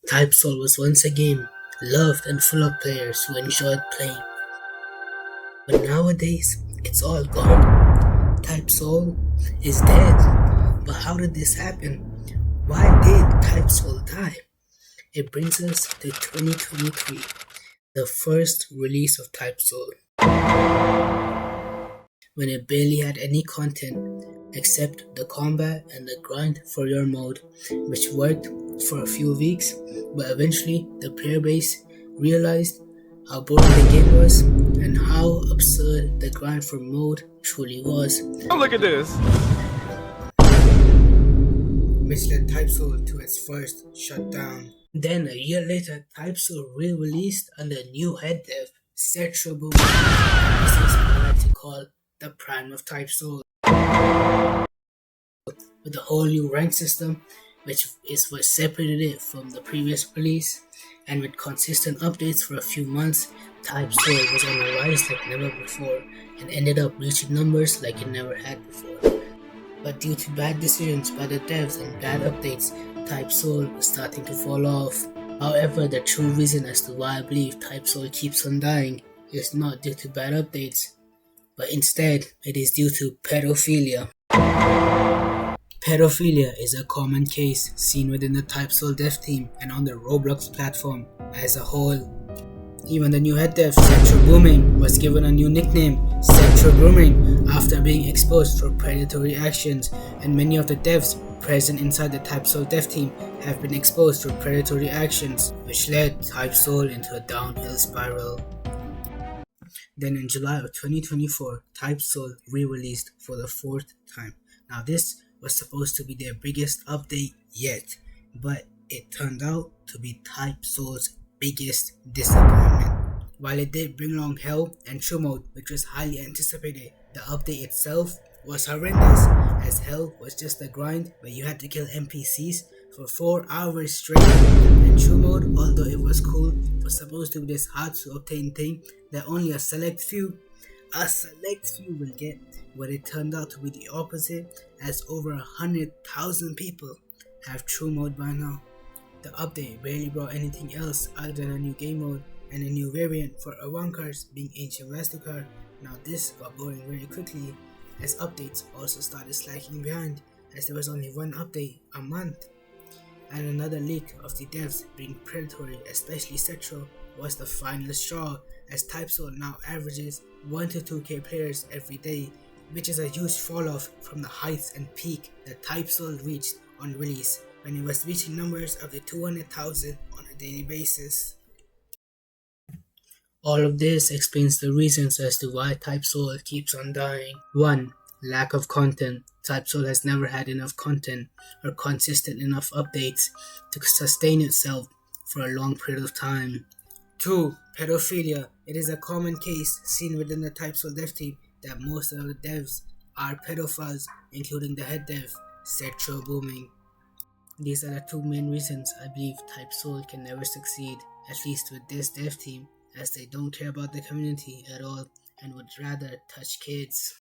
TypeSoul was once a game loved and full of players who enjoyed playing, but nowadays it's all gone. TypeSoul is dead. But how did this happen? Why did TypeSoul die? It brings us to 2023, the first release of TypeSoul, when it barely had any content except the combat and the grind for your mode, which worked for a few weeks, but eventually the player base realized how boring the game was and how absurd the grind for mode truly was, Oh, look at this. which led TypeSoul to its first shutdown. Then a year later, TypeSoul re-released under new head dev, Cetra Boom. This is what I like to call the prime of TypeSoul, with a whole new rank system, which is what separated it from the previous release, and with consistent updates for a few months, TypeSoul was on a rise like never before, and ended up reaching numbers like it never had before. But due to bad decisions by the devs and bad updates, TypeSoul was starting to fall off. However, the true reason as to why I believe TypeSoul keeps on dying is not due to bad updates, but instead it is due to pedophilia. Pedophilia is a common case seen within the TypeSoul dev team and on the Roblox platform as a whole. Even the new head dev, Central Booming, was given a new nickname, Central Grooming, after being exposed for predatory actions, and many of the devs present inside the TypeSoul dev team have been exposed for predatory actions, which led TypeSoul into a downhill spiral. Then in July of 2024, TypeSoul re-released for the fourth time. Now this was supposed to be their biggest update yet, but it turned out to be TypeSoul's biggest disappointment. While it did bring along Hell and True Mode, which was highly anticipated, the update itself was horrendous, as Hell was just a grind where you had to kill NPCs for 4 hours straight, and True Mode, although it was cool, was supposed to be this hard to obtain thing that only a select few will get, but it turned out to be the opposite, as over 100,000 people have True Mode by now. The update barely brought anything else other than a new game mode and a new variant for Awankars, being Ancient Mastercard. Now this got boring very quickly, as updates also started slacking behind, as there was only one update a month. And another leak of the devs being predatory, especially Cetro, was the final straw, as TypeSoul now averages 1 to 2k players every day, which is a huge fall off from the heights and peak that TypeSoul reached on release, when it was reaching numbers of the 200,000 on a daily basis. All of this explains the reasons as to why TypeSoul keeps on dying. 1. Lack of content. TypeSoul has never had enough content or consistent enough updates to sustain itself for a long period of time. 2. Pedophilia. It is a common case seen within the TypeSoul dev team that most of the devs are pedophiles, including the head dev, Cetro Booming. These are the two main reasons I believe TypeSoul can never succeed, at least with this dev team, as they don't care about the community at all and would rather touch kids.